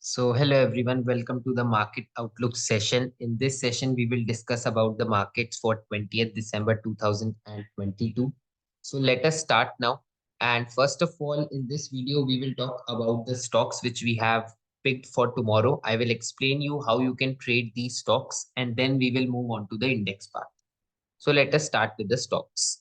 So hello everyone, welcome to the Market Outlook session. In this session, we will discuss about the markets for 20th December 2022. So let us start now. And first of all, in this video, we will talk about the stocks which we have picked for tomorrow. I will explain you how you can trade these stocks and then we will move on to the index part. So let us start with the stocks.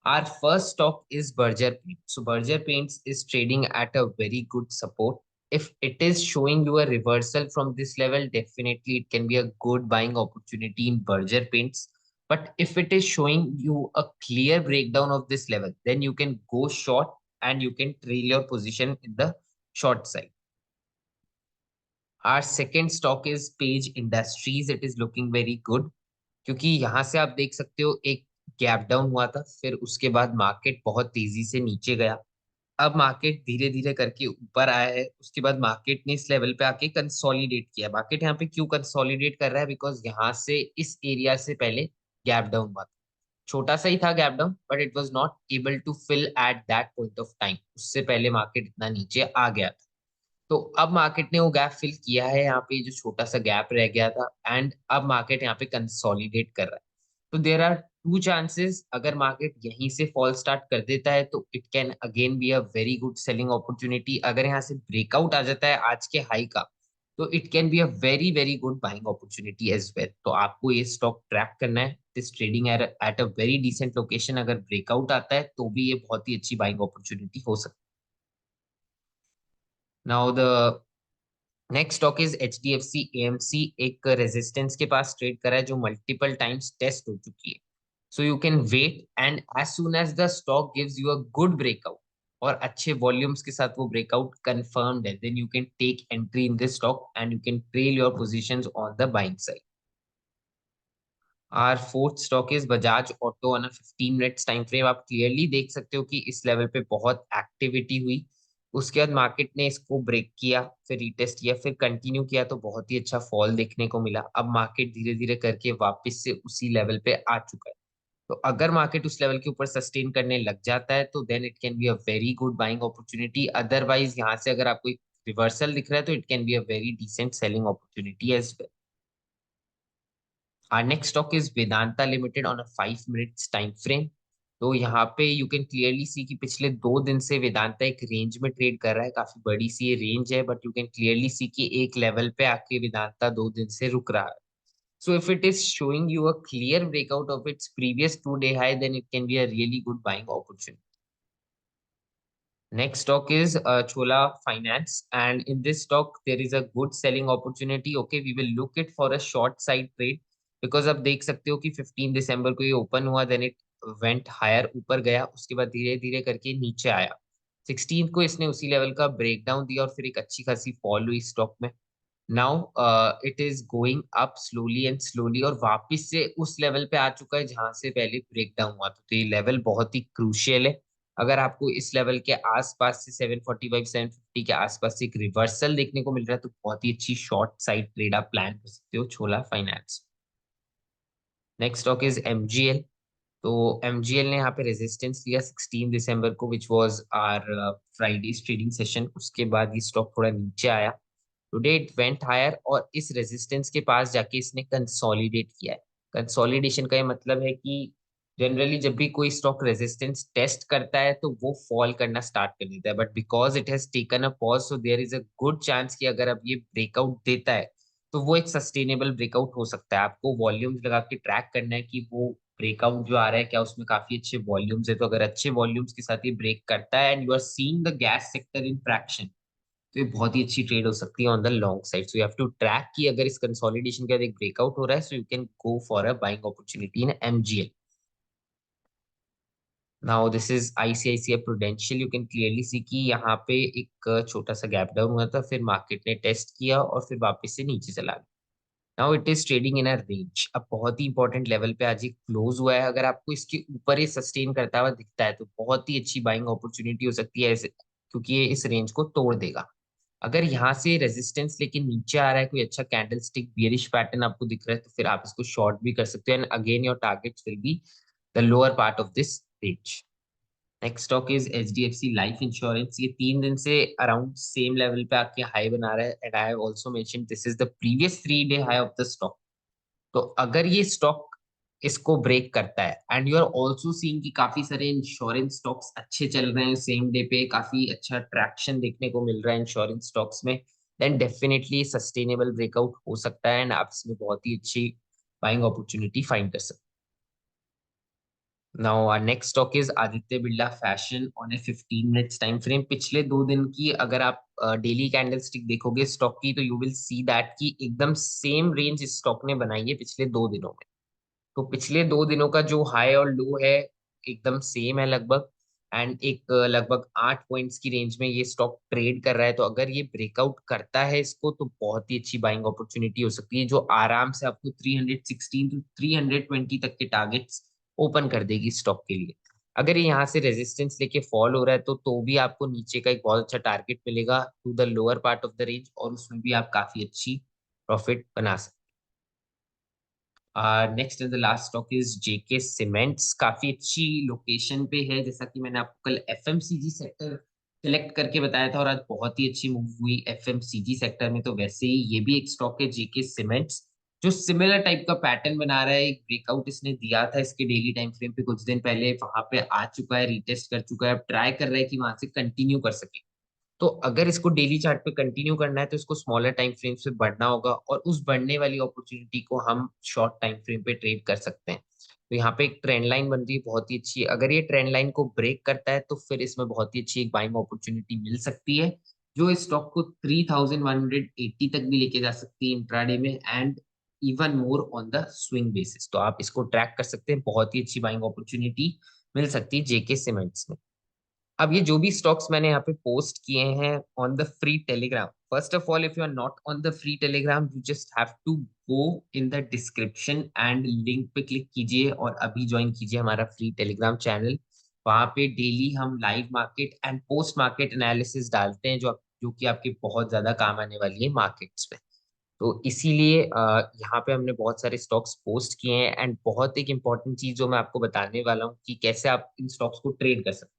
Our first stock is Berger Paints. So Berger Paints is trading at a very good support. If it is showing you a reversal from this level, definitely it can be a good buying opportunity in Berger Paints. But if it is showing you a clear breakdown of this level, then you can go short and you can trail your position in the short side. Our second stock is Page Industries. It is looking very good. क्योंकि यहाँ से आप देख सकते हो एक gap down हुआ था, फिर उसके बाद मार्केट बहुत तेजी से नीचे गया। अब मार्केट धीरे धीरे करके ऊपर आया है, उसके बाद मार्केट ने इस लेवल पे आके कंसोलिडेट किया। मार्केट यहाँ पे क्यों कंसोलिडेट कर रहा है? बिकॉज यहाँ से इस एरिया से पहले गैप डाउन हुआ था, छोटा सा ही था gap down, but it was not able to fill at that point of time. उससे पहले मार्केट इतना नीचे आ गया था, तो अब मार्केट ने वो गैप फिल किया है। यहाँ पे जो छोटा सा गैप रह गया था, एंड अब मार्केट यहाँ पे कंसोलिडेट कर रहा है। तो देर आर टू चांसेस, अगर मार्केट यहीं से फॉल स्टार्ट कर देता है तो it can again B a very good selling opportunity. अगर यहाँ से ब्रेकआउट आ जाता है आज के हाई का, तो it can be a very very good buying opportunity as well. तो आपको ये स्टॉक ट्रैक करना है। इस trading at a very decent location. अगर ब्रेकआउट आता है तो भी ये बहुत ही अच्छी बाइंग अपॉर्चुनिटी हो सकती है। Now the next stock is HDFC AMC। एक रेजिस्टेंस के पास ट्रेड करा है जो मल्टीपल टाइम्स टेस्ट हो चुकी है। So you can wait, and as soon as the stock gives you a good breakout और अच्छे वॉल्यूम्स के साथ वो ब्रेकआउट कंफर्म्ड है, then you can take entry in this stock and you can trail your positions on the buying side. Our fourth stock is Bajaj Auto on a 15 minutes time frame. आप clearly देख सकते हो कि इस level पे बहुत activity हुई, उसके बाद मार्केट ने इसको ब्रेक किया, फिर रीटेस्ट किया, फिर कंटिन्यू किया, तो बहुत ही अच्छा फॉल देखने को मिला। अब मार्केट धीरे धीरे करके वापस से उसी लेवल पे आ चुका है। तो अगर मार्केट उस लेवल के ऊपर सस्टेन करने लग जाता है तो then it can be a very good buying opportunity. Otherwise यहाँ से अगर आपको एक रिवर्सल दिख रहा है तो it can be a very decent selling opportunity as well. Our next stock is Vedanta Limited on a 5 minutes time frame। तो यहाँ पे यू कैन क्लियरली सी कि पिछले 2 दिन से वेदांता एक रेंज में ट्रेड कर रहा है। काफी बड़ी सी ये रेंज है, but you can clearly see कि एक लेवल पे आके वेदांता 2 दिन से रुक रहा है। So if it is showing you a clear breakout of its previous 2 day high, then it can be a really good buying opportunity. Next stock is Chola Finance, and in this stock there is a good selling opportunity. Okay, we will look it for a short side trade because अब देख सकते हो कि 15 दिसंबर को ये open हुआ, then it went higher, ऊपर गया, उसके बाद धीरे धीरे करके नीचे आया। 16 को इसने उसी लेवल का ब्रेकडाउन दिया और फिर एक अच्छी खासी फॉल हुई स्टॉक में। Now it is going up slowly and slowly और वापस से उस लेवल पे आ चुका है जहां से पहले ब्रेकडाउन हुआ था। तो ये लेवल बहुत ही क्रूशियल है। अगर आपको इस लेवल के आसपास से 745 750 के आसपास से एक रिवर्सल देखने को मिल रहा है तो बहुत ही अच्छी शॉर्ट साइड ट्रेड आप प्लान कर सकते हो छोला finance. Next stock is MGL। तो MGL ने यहाँ पे रेजिस्टेंस लिया 16 दिसंबर को, which was our Friday trading session. उसके बाद ये स्टॉक थोड़ा नीचे आया, टुडे इट वेंट हायर और इस रेजिस्टेंस के पास जाके इसने कंसोलिडेट किया है। कंसोलिडेशन का ये मतलब है कि जनरली जब भी कोई स्टॉक रेजिस्टेंस टेस्ट करता है तो वो फॉल करना स्टार्ट कर देता है, but because it has taken a pause, so there is a good chance कि अगर अब ये ब्रेकआउट देता है तो वो एक सस्टेनेबल ब्रेकआउट हो सकता है। आपको वॉल्यूम्स लगा के ट्रैक करना है कि वो ब्रेकआउट जो आ रहा है क्या उसमें काफी अच्छे वॉल्यूम्स है। तो अगर अच्छे वॉल्यूम्स के साथ ये ब्रेक करता है and you are seeing the gas sector in traction, तो ये बहुत ही अच्छी ट्रेड हो सकती है on the long side. So you have to track कि अगर इस कंसोलिडेशन के बाद एक ब्रेकआउट हो रहा है, so you can go for a buying opportunity in MGL। Now this is ICICI prudential. You can clearly see कि यहाँ पे एक छोटा सा गैप डाउन हुआ था, फिर मार्केट ने टेस्ट किया और फिर वापस से नीचे चला गया। Now it is trading in a range. अब बहुत ही इंपॉर्टेंट लेवल पे आज ये क्लोज हुआ है। अगर आपको इसके ऊपर ही सस्टेन करता हुआ दिखता है तो बहुत ही अच्छी बाइंग अपॉर्चुनिटी हो सकती है क्योंकि ये इस रेंज को तोड़ देगा। अगर यहाँ से रेजिस्टेंस लेके नीचे आ रहा है, कोई अच्छा कैंडल स्टिक बियरिश पैटर्न आपको दिख रहा है, तो फिर आप इसको शॉर्ट भी कर सकते हो, and again your targets will be the lower part of this range. Next stock is HDFC life insurance. ये 3 दिन से अराउंड सेम लेवल पे आके हाई बना रहा है, and I have also mention this is the previous 3 day high of the stock. तो अगर ये स्टॉक इसको ब्रेक करता है, and you are also seeing कि काफी सारे इंश्योरेंस स्टॉक्स अच्छे चल रहे हैं सेम डे पे, काफी अच्छा ट्रैक्शन देखने को मिल रहा है इंश्योरेंस स्टॉक्स में, देन डेफिनेटली सस्टेनेबल ब्रेकआउट हो सकता है, एंड आप इसमें बहुत ही अच्छी बाइंग अपॉर्चुनिटी फाइंड कर सकते हैं। Now our next stock is Aditya Birla Fashion on a 15 minutes time frame. पिछले 2 दिन की अगर आप डेली कैंडल स्टिक देखोगे स्टॉक की, तो यू विल सी दैट कि एकदम सेम रेंज इस स्टॉक ने बनाई है पिछले 2 दिनों में। तो पिछले 2 दिनों का जो हाई और लो है एकदम सेम है लगभग, एंड एक लगभग 8 पॉइंट्स की रेंज में ये स्टॉक ट्रेड कर रहा है। तो अगर ये ब्रेकआउट करता है इसको, तो बहुत ही अच्छी बाइंग अपॉर्चुनिटी हो सकती है, जो आराम से आपको 316 टू 320 तक के टारगेट्स ओपन कर देगी स्टॉक के लिए। अगर ये यहाँ से रेजिस्टेंस लेके फॉल हो रहा है, तो भी आपको नीचे का एक बहुत अच्छा टारगेट मिलेगा to the lower part of the range, और उसमें भी आप काफी अच्छी प्रॉफिट बना सकते। Next and the last stock is JK cements. काफी अच्छी लोकेशन पे है, जैसा कि मैंने आपको कल एफएमसीजी सेक्टर सिलेक्ट करके बताया था, और आज बहुत ही अच्छी मूव हुई एफएमसीजी सेक्टर में। तो वैसे ही ये भी एक स्टॉक है जेके सीमेंट्स, जो सिमिलर टाइप का पैटर्न बना रहा है। एक ब्रेकआउट इसने दिया था इसके डेली टाइम फ्रेम पे कुछ दिन पहले, वहां पे आ चुका है, रिटेस्ट कर चुका है, अब ट्राई कर रहा है कि वहां से कंटिन्यू कर सके। तो अगर इसको डेली चार्ट पे कंटिन्यू करना है, तो इसको स्मॉलर टाइम फ्रेम से बढ़ना होगा, और उस बढ़ने वाली अपॉर्चुनिटी को हम शॉर्ट टाइम फ्रेम पे ट्रेड कर सकते हैं। तो यहाँ पे एक ट्रेंड लाइन बन रही है बहुत ही अच्छी। अगर ये ट्रेंड लाइन को ब्रेक करता है, तो फिर इसमें बहुत ही अच्छी एक बाइंग अपॉर्चुनिटी मिल सकती है, जो इस स्टॉक को 3180 तक भी लेके जा सकती है इंट्राडे में, and even more on the swing basis. तो आप इसको ट्रैक कर सकते हैं, बहुत ही अच्छी बाइंग अपॉर्चुनिटी मिल सकती है जेके सीमेंट्स में। अब ये जो भी स्टॉक्स मैंने यहाँ पे पोस्ट किए हैं on the free Telegram, first of all if you are not on the free Telegram, you just have to go in the description and link पे क्लिक कीजिए और अभी ज्वाइन कीजिए हमारा फ्री टेलीग्राम चैनल। वहाँ पे डेली हम live market and post market analysis डालते हैं, जो कि आपके बहुत ज्यादा काम आने वाली है मार्केट्स में। तो इसीलिए यहाँ पे हमने बहुत सारे स्टॉक्स पोस्ट किए हैं, एंड बहुत एक इंपॉर्टेंट चीज जो मैं आपको बताने वाला हूँ कि कैसे आप इन स्टॉक्स को ट्रेड कर सकते हैं।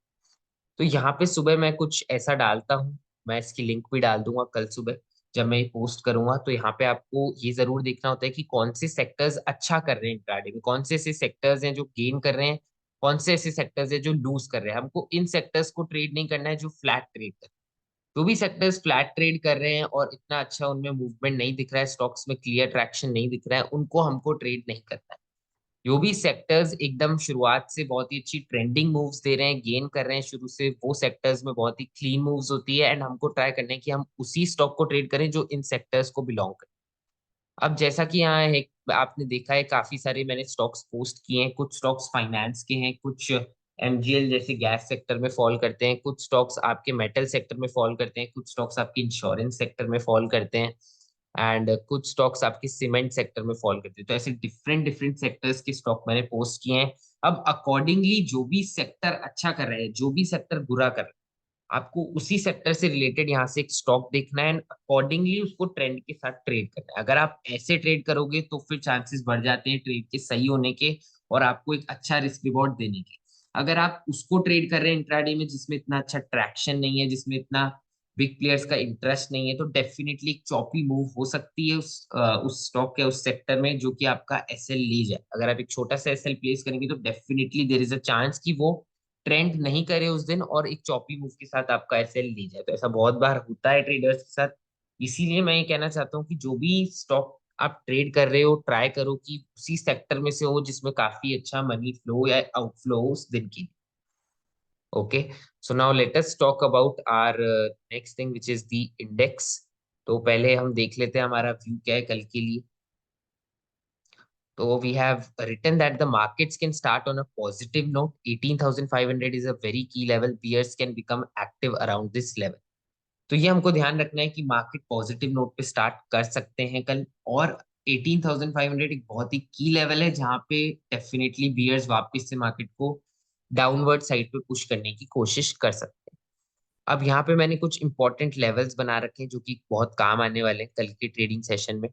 तो यहाँ पे सुबह मैं कुछ ऐसा डालता हूँ, मैं इसकी लिंक भी डाल दूंगा कल सुबह जब मैं पोस्ट करूंगा। तो यहाँ पे आपको ये जरूर देखना होता है कि कौन से सेक्टर्स अच्छा कर रहे हैं इंट्राडे में, कौन से ऐसे सेक्टर्स हैं जो गेन कर रहे हैं, कौन से ऐसे सेक्टर्स हैं जो लूज कर रहे हैं। हमको इन सेक्टर्स को ट्रेड नहीं करना है जो फ्लैट ट्रेड कर रहे हैं। जो भी सेक्टर्स फ्लैट ट्रेड कर रहे हैं और इतना अच्छा उनमें मूवमेंट नहीं दिख रहा है, स्टॉक्स में क्लियर ट्रैक्शन नहीं दिख रहा है, उनको हमको ट्रेड नहीं करना है। जो भी सेक्टर्स एकदम शुरुआत से बहुत ही अच्छी ट्रेंडिंग मूव्स दे रहे हैं, गेन कर रहे हैं शुरू से, वो सेक्टर्स में बहुत ही क्लीन मूव्स होती है, एंड हमको ट्राई करना है कि हम उसी स्टॉक को ट्रेड करें जो इन सेक्टर्स को बिलोंग करे। अब जैसा कि यहाँ है, आपने देखा है काफी सारे मैंने स्टॉक्स पोस्ट किए हैं। कुछ स्टॉक्स फाइनेंस के हैं, कुछ एमजीएल जैसे गैस सेक्टर में फॉल करते हैं, कुछ स्टॉक्स आपके मेटल सेक्टर में फॉल करते हैं, कुछ स्टॉक्स आपके इंश्योरेंस सेक्टर में फॉल करते हैं, एंड कुछ स्टॉक्स आपके सीमेंट सेक्टर में फॉल करते हैं। तो ऐसे डिफरेंट डिफरेंट सेक्टर्स के स्टॉक मैंने पोस्ट किए हैं। अब अकॉर्डिंगली जो भी सेक्टर अच्छा कर रहे हैं, जो भी सेक्टर बुरा कर रहे हैं, आपको उसी सेक्टर से रिलेटेड यहाँ से एक स्टॉक देखना है, अकॉर्डिंगली उसको ट्रेंड के साथ ट्रेड करना है। अगर आप ऐसे ट्रेड करोगे, तो फिर चांसेस बढ़ जाते हैं ट्रेड के सही होने के, और आपको एक अच्छा रिस्क रिवॉर्ड देने के। अगर आप उसको ट्रेड कर रहे हैं इंट्राडे में जिसमें इतना अच्छा ट्रैक्शन नहीं है, जिसमें इतना बिग प्लेयर्स का इंटरेस्ट नहीं है, तो डेफिनेटली एक चॉपी मूव हो सकती है उस स्टॉक या उस सेक्टर में, जो कि आपका एसएल ले जाए। अगर आप एक छोटा सा एसएल प्लेस करेंगे, तो definitely there is a chance कि वो ट्रेंड नहीं करे उस दिन, और एक चॉपी मूव के साथ आपका एसएल ले जाए। तो ऐसा बहुत बार होता है ट्रेडर्स के साथ। इसीलिए मैं ये कहना चाहता हूँ कि जो भी स्टॉक आप ट्रेड कर रहे हो, ट्राई करो कि उसी सेक्टर में से हो जिसमें काफी अच्छा मनी फ्लो या आउटफ्लो हो उस दिन की। Okay, so now let us talk about our next thing which is the index. तो पहले हम देख लेते हैं हमारा व्यू क्या है कल के लिए। So we have written that the markets can start on a positive note. 18,500 is a very key level. Peers can become active around this level. तो ये हमको ध्यान रखना है कि मार्केट पॉजिटिव नोट पे स्टार्ट कर सकते हैं कल, और 18,500 एक बहुत ही की लेवल है जहां पे डेफिनेटली बियर्स वापस से मार्केट को डाउनवर्ड साइड पे पुश करने की कोशिश कर सकते हैं। अब यहाँ पे मैंने कुछ इंपॉर्टेंट लेवल्स बना रखे हैं जो कि बहुत काम आने वाले हैं कल के ट्रेडिंग सेशन में।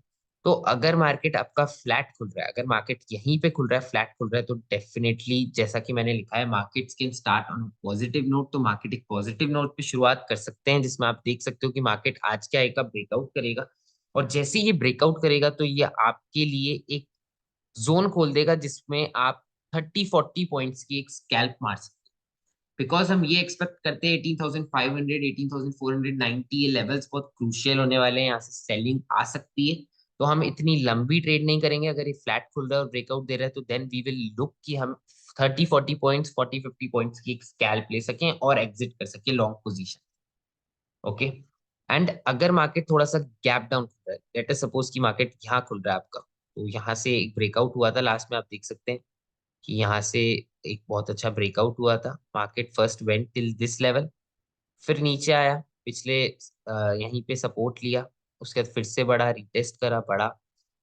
तो अगर मार्केट आपका फ्लैट खुल रहा है, अगर मार्केट यहीं पे खुल रहा है, फ्लैट खुल रहा है, तो डेफिनेटली जैसा कि मैंने लिखा है, markets can start on positive note. तो मार्केट एक पॉजिटिव नोट पे शुरुआत कर सकते हैं, जिसमें आप देख सकते हो कि मार्केट आज क्या आएगा, ब्रेकआउट करेगा। और जैसे ये ब्रेकआउट करेगा तो ये आपके लिए एक जोन खोल देगा जिसमें आप 30-40 पॉइंट्स की एक स्कैल्प मार सकते हो। बिकॉज हम ये एक्सपेक्ट करते हैं 18,500, 18,490 ये लेवल्स बहुत क्रूशियल होने वाले हैं, यहाँ से सेलिंग आ सकती है। तो हम इतनी लंबी ट्रेड नहीं करेंगे। अगर ये फ्लैट खुल रहा है और ब्रेकआउट दे रहा है तो देन वी विल लुक कि हम 30-40 पॉइंट्स, 40-50 पॉइंट्स की एक स्कैल्प ले सकें और एग्जिट कर सकें लॉन्ग पोजीशन। ओके। एंड अगर मार्केट थोड़ा सा गैप डाउन खुल रहा है, लेट अस सपोज कि मार्केट यहाँ खुल रहा है आपका, तो यहाँ से एक ब्रेकआउट हुआ था लास्ट में, आप देख सकते हैं कि यहाँ से एक बहुत अच्छा ब्रेकआउट हुआ था। Market first went till this level, फिर नीचे आया, पिछले यहीं पे सपोर्ट लिया, उसके बाद फिर से बढ़ा, रिटेस्ट करा, बढ़ा।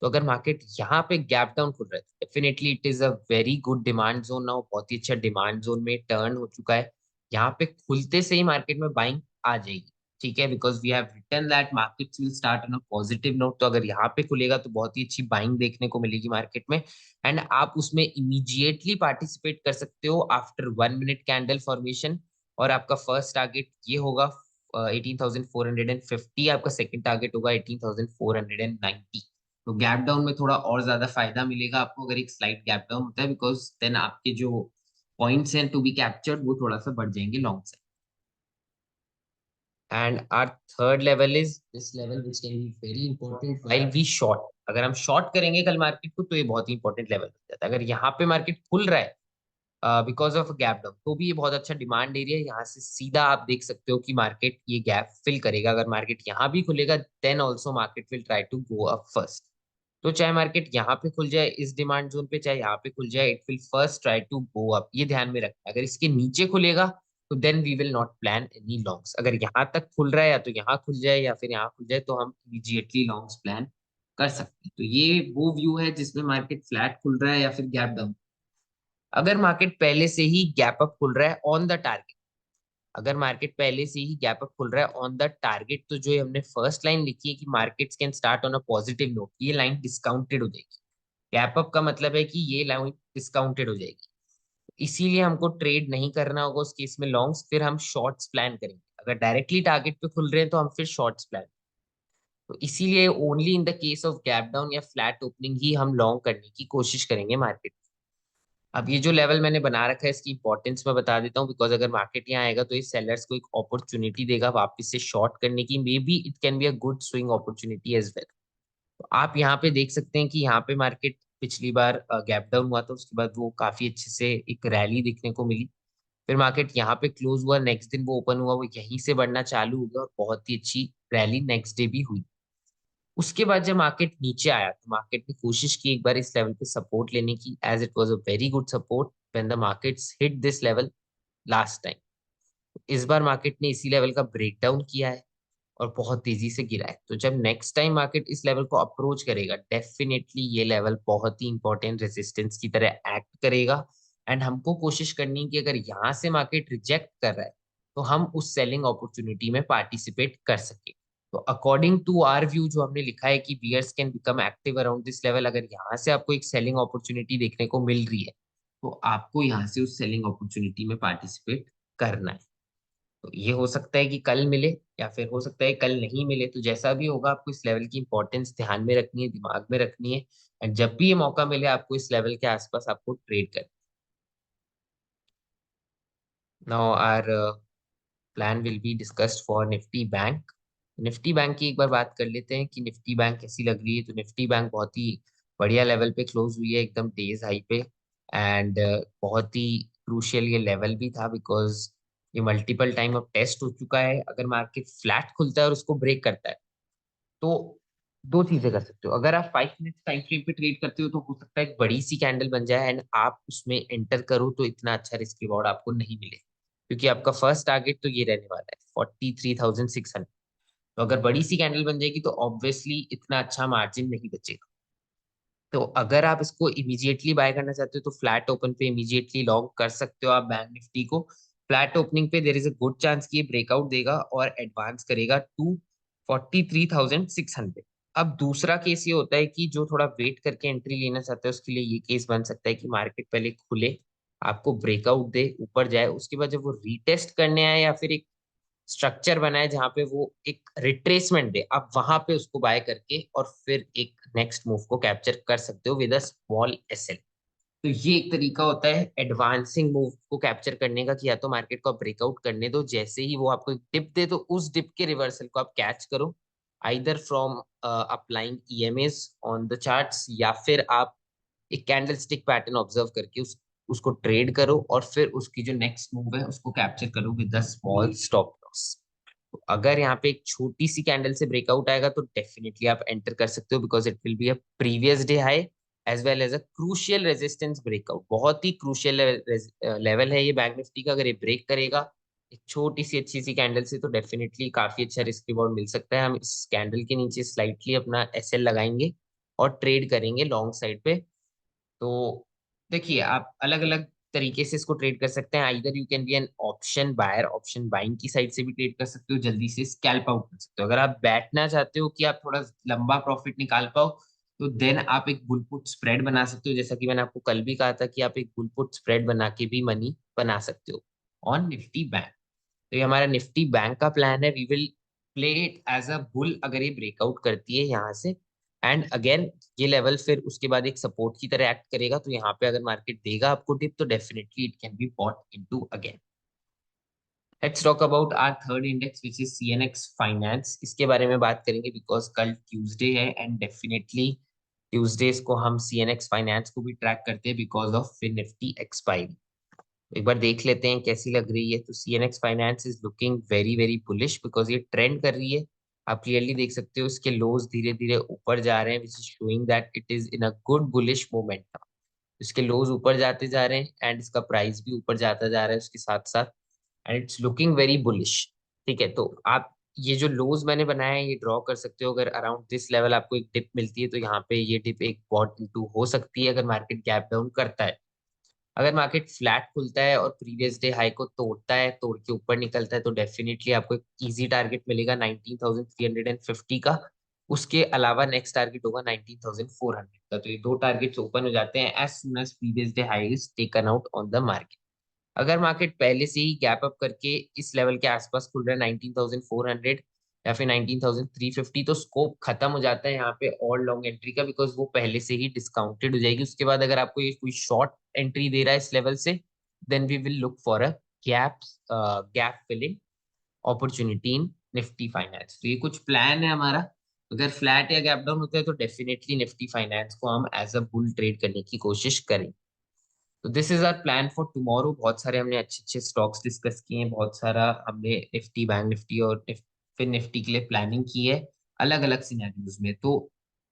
तो अगर मार्केट यहाँ पे गैप डाउन खुल रहा है, definitely it is a very good demand zone now, बहुत ही अच्छा डिमांड जोन में टर्न हो चुका है। यहाँ पे खुलते से ही मार्केट में बाइंग आ जाएगी। ठीक है, because we have written that markets will start on a positive note. तो अगर यहाँ पे खुलेगा तो बहुत ही अच्छी बाइंग देखने को मिलेगी मार्केट में। एंड आप उसमें इमीडिएटली पार्टिसिपेट कर सकते हो आफ्टर 1 मिनट कैंडल फॉर्मेशन। और आपका फर्स्ट टारगेट ये होगा 18,450, आपका सेकंड टारगेट होगा 18,490। तो गैप डाउन में थोड़ा और ज्यादा फायदा मिलेगा आपको अगर एक स्लाइट गैप डाउन होता है, बिकॉज देन आपके जो पॉइंट्स हैं टू बी कैप्चर्ड वो थोड़ा सा बढ़ जाएंगे long side. And our third level is this level which can be very important while we short. अगर हम शॉर्ट करेंगे कल मार्केट को तो ये बहुत ही इंपॉर्टेंट लेवल हो जाता है। अगर यहाँ पे मार्केट खुल रहा है बिकॉज ऑफ गैप डाउन, तो भी ये बहुत अच्छा डिमांड एरिया है। यहाँ से सीधा आप देख सकते हो कि मार्केट ये गैप फिल करेगा। अगर मार्केट यहाँ भी खुलेगा then also market will try to go up first. तो चाहे मार्केट यहाँ पे खुल जाए इस डिमांड जोन पे, चाहे यहाँ पे खुल जाए, it will first try to go up, ये ध्यान में रखना। अगर इसके नीचे खुलेगा तो then we will not plan any longs. अगर यहाँ तक खुल रहा है, या तो यहाँ खुल जाए या फिर यहाँ खुल जाए, तो हम इमीडिएटली लॉन्ग्स प्लान कर सकते हैं। तो ये वो व्यू है जिसमें मार्केट फ्लैट खुल रहा है या फिर गैप डाउन। अगर मार्केट पहले से ही गैप अप खुल रहा है ऑन द टारगेट, अगर मार्केट पहले से ही गैप अप खुल रहा है ऑन द टारगेट, तो जो ये हमने फर्स्ट लाइन लिखी है कि markets can start on a positive note, ये लाइन डिस्काउंटेड हो जाएगी। गैप अप का मतलब है कि ये लाइन डिस्काउंटेड हो जाएगी। इसीलिए हमको ट्रेड नहीं करना होगा उस केस में लॉन्ग्स, फिर हम शॉर्ट्स प्लान करेंगे। अगर डायरेक्टली टारगेट पे खुल रहे हैं तो हम फिर शॉर्ट्स प्लान। तो इसीलिए only in the case of gap down या फ्लैट ओपनिंग ही हम लॉन्ग करने की कोशिश करेंगे मार्केट। अब ये जो लेवल मैंने बना रखा है इसकी इंपॉर्टेंस मैं बता देता हूँ, बिकॉज अगर मार्केट यहाँ आएगा तो ये सेलर्स को एक अपॉर्चुनिटी देगा वापस से शॉर्ट करने की। Maybe it can be a good swing opportunity as well. तो आप यहाँ पे देख सकते हैं कि यहाँ पे मार्केट पिछली बार गैप डाउन हुआ था, उसके बाद वो काफी अच्छे से एक रैली देखने को मिली। फिर मार्केट यहाँ पे क्लोज हुआ, नेक्स्ट दिन वो ओपन हुआ, वो यहीं से बढ़ना चालू हो गया और बहुत ही अच्छी रैली नेक्स्ट डे भी हुई। उसके बाद जब मार्केट नीचे आया तो मार्केट ने कोशिश की एक बार इस लेवल पे सपोर्ट लेने की, as it was a very good support when the markets hit this level last time. इस बार मार्केट ने इसी लेवल का ब्रेकडाउन किया है और बहुत तेजी से गिरा है। तो जब नेक्स्ट टाइम मार्केट इस लेवल को अप्रोच करेगा, डेफिनेटली ये लेवल बहुत ही इंपॉर्टेंट रेजिस्टेंस की तरह एक्ट करेगा। एंड हमको कोशिश करनी है कि अगर यहाँ से मार्केट रिजेक्ट कर रहा है तो हम उस सेलिंग अपॉर्चुनिटी में पार्टिसिपेट कर सके। तो अकॉर्डिंग टू आर व्यू जो हमने लिखा है कि bears can become active around this level, अगर यहाँ से आपको एक सेलिंग अपॉर्चुनिटी देखने को मिल रही है तो आपको यहाँ से उस सेलिंग अपॉर्चुनिटी में पार्टिसिपेट करना है। तो ये हो सकता है कि कल मिले या फिर हो सकता है कल नहीं मिले। तो जैसा भी होगा आपको इस लेवल की इंपॉर्टेंस ध्यान में रखनी है, दिमाग में रखनी है। एंड जब भी ये मौका मिले आपको इस लेवल के आसपास आपको ट्रेड करना। Now our plan will be discussed for Nifty bank. Nifty bank की एक बार बात कर लेते हैं कि निफ्टी बैंक कैसी लग रही है। तो निफ्टी बैंक बहुत ही बढ़िया लेवल पे क्लोज हुई है, एकदम डेज हाई पे। एंड बहुत ही क्रूशियल ये लेवल भी था, बिकॉज ये मल्टीपल टाइम अब टेस्ट हो चुका है। अगर मार्केट फ्लैट खुलता है और उसको ब्रेक करता है तो दो चीजें कर सकते हो। अगर आप 5 मिनट टाइम फ्रेम पे ट्रेड करते हो तो हो सकता है एक बड़ी सी कैंडल बन जाए एंड आप उसमें एंटर करो, तो इतना अच्छा रिस्क रिवॉर्ड आपको नहीं मिले, क्योंकि आपका फर्स्ट टारगेट तो ये रहने वाला है 43,600। तो अगर बड़ी सी कैंडल बन जाएगी तो ऑब्वियसली इतना अच्छा मार्जिन नहीं बचेगा। तो अगर आप इसको इमीडिएटली बाय करना चाहते हो तो फ्लैट ओपन पे इमीडिएटली लॉन्ग कर सकते हो आप बैंक निफ्टी को। फ्लैट ओपनिंग पे there is a good chance कि ये ब्रेकआउट देगा और एडवांस करेगा टू 43,600। अब दूसरा केस ये होता है कि जो थोड़ा वेट करके एंट्री लेना चाहते हैं उसके लिए ये केस बन सकता है कि मार्केट पहले खुले, आपको ब्रेकआउट दे, ऊपर जाए, उसके बाद जब वो रीटेस्ट करने आए या फिर एक स्ट्रक्चर बनाए जहां पे वो एक रिट्रेसमेंट दे, आप वहां पे उसको बाय करके और फिर एक नेक्स्ट मूव को कैप्चर कर सकते हो विद अ स्मॉल एसएल। तो ये एक तरीका होता है एडवांसिंग मूव को कैप्चर करने का कि या तो मार्केट को आप ब्रेकआउट करने दो, जैसे ही वो आपको एक डिप दे तो उस डिप के रिवर्सल को आप कैच करो, either from applying EMS on the charts, या फिर आप एक कैंडल स्टिक पैटर्न ऑब्जर्व करके उसको ट्रेड करो और फिर उसकी जो नेक्स्ट मूव है उसको कैप्चर करो with a small stop loss. तो अगर यहाँ पे एक छोटी सी कैंडल से ब्रेकआउट आएगा तो डेफिनेटली आप एंटर कर सकते हो, because it will be a previous day high as well as a crucial resistance breakout. बहुत ही क्रूशियल लेवल है ये बैंक निफ्टी का, अगर ये ब्रेक करेगा एक छोटी सी अच्छी सी कैंडल से तो डेफिनेटली काफी अच्छा रिस्क रिवॉर्ड मिल सकता है। हम इस कैंडल के नीचे स्लाइटली अपना एसएल लगाएंगे और ट्रेड करेंगे लॉन्ग साइड पे। तो देखिए आप अलग अलग तरीके से इसको ट्रेड कर सकते हैं, either you can be an option buyer, option buying की साइड से भी ट्रेड कर सकते हो, जल्दी से स्कैल्प आउट कर सकते हो। अगर आप बैठना चाहते हो कि आप थोड़ा लंबा प्रॉफिट निकाल पाओ तो देन आप एक बुल पुट स्प्रेड बना सकते हो, जैसा कि मैंने आपको कल भी कहा था कि आप एक बुल पुट स्प्रेड बना के भी मनी बना सकते हो ऑन निफ्टी बैंक। तो ये हमारा निफ्टी बैंक का प्लान है, we will play it as a bull अगर ये ब्रेकआउट करती है यहाँ से, एंड अगेन ये लेवल फिर उसके बाद एक सपोर्ट की तरह एक्ट करेगा, तो यहाँ पे अगर मार्केट देगा आपको टिप तो definitely it can be bought into again. Let's talk about our third index which is CNX finance. इसके बारे में बात करेंगे बिकॉज कल ट्यूसडे है एंड डेफिनेटली ट्यूसडेज को हम सीएनएक्स फाइनेंस को भी ट्रैक करते हैं because of fin Nifty expiry. एक बार देख लेते हैं कैसी लग रही है। तो CNX finance is looking very very bullish because ये ट्रेंड कर रही है। आप क्लियरली देख सकते हो इसके लोज धीरे धीरे ऊपर जा रहे हैं which is showing that it is in a good bullish momentum. इसके लोज ऊपर जाते जा रहे हैं एंड इसका प्राइस भी ऊपर जाता जा रहा है उसके साथ साथ, and it's looking very bullish. ठीक है, तो आप ये जो लोज मैंने बनाया है ये ड्रॉ कर सकते हो। अगर अराउंड दिस लेवल आपको एक डिप मिलती है तो यहाँ पे ये डिप एक बॉट इनटू हो सकती है अगर मार्केट गैप डाउन करता है। अगर मार्केट फ्लैट खुलता है और प्रीवियस डे हाई को तोड़ता है, तोड़ के ऊपर निकलता है, तो डेफिनेटली आपको एक इजी टारगेट मिलेगा 19,350 का। उसके अलावा नेक्स्ट टारगेट होगा 19,400 का। तो ये दो टारगेट्स ओपन हो जाते हैं as soon as previous day high is taken out on the market. अगर मार्केट पहले से ही गैप अप करके इस लेवल के आसपास खुल रहा है 19,400 या फिर 19,350, तो स्कोप खत्म हो जाता है यहाँ पे और लॉन्ग एंट्री का, बिकॉज वो पहले से ही डिस्काउंटेड हो जाएगी। उसके बाद अगर आपको ये कोई शॉर्ट एंट्री दे रहा है इस लेवल से, then we will look for a gap gap filling opportunity in Nifty finance. तो ये कुछ प्लान है हमारा। अगर फ्लैट या गैप डाउन होता है तो डेफिनेटली निफ्टी फाइनेंस को हम एज अ बुल ट्रेड करने की कोशिश करें। तो this is our plan for tomorrow. बहुत सारे हमने अच्छे अच्छे स्टॉक्स डिस्कस किए हैं, बहुत सारा हमने निफ्टी बैंक निफ्टी और फिर निफ्टी के लिए प्लानिंग की है अलग अलग सिनेरियोज में। तो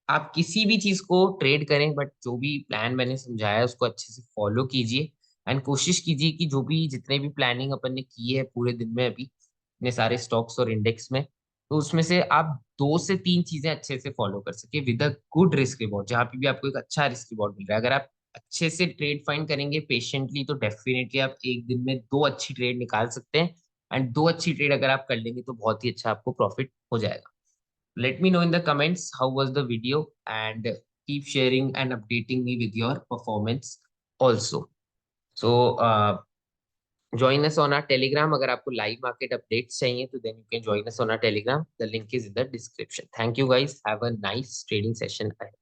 आप किसी भी चीज को ट्रेड करें बट जो भी प्लान मैंने समझाया है उसको अच्छे से फॉलो कीजिए, एंड कोशिश कीजिए कि जो भी जितने भी प्लानिंग अपन ने की है पूरे दिन में अभी इतने सारे स्टॉक्स और इंडेक्स में, तो उसमें से आप 2 से 3 चीजें अच्छे से फॉलो कर सके with a good risk reward, जहाँ पे भी आपको एक अच्छा रिस्क रिवॉर्ड मिल रहा है। अगर आप अच्छे से ट्रेड फाइंड करेंगे पेशेंटली तो डेफिनेटली आप एक दिन में 2 अच्छी ट्रेड निकाल सकते हैं, एंड 2 अच्छी ट्रेड अगर आप कर लेंगे तो बहुत ही अच्छा आपको प्रॉफिट हो जाएगा। Let me know in the comments how was the video and keep sharing and updating me with your performance also. So join us on our telegram। अगर आपको लाइव मार्केट अपडेट्स चाहिए तो then you can join us on our telegram, the link is in the description। thank you guys, have a nice trading session ahead।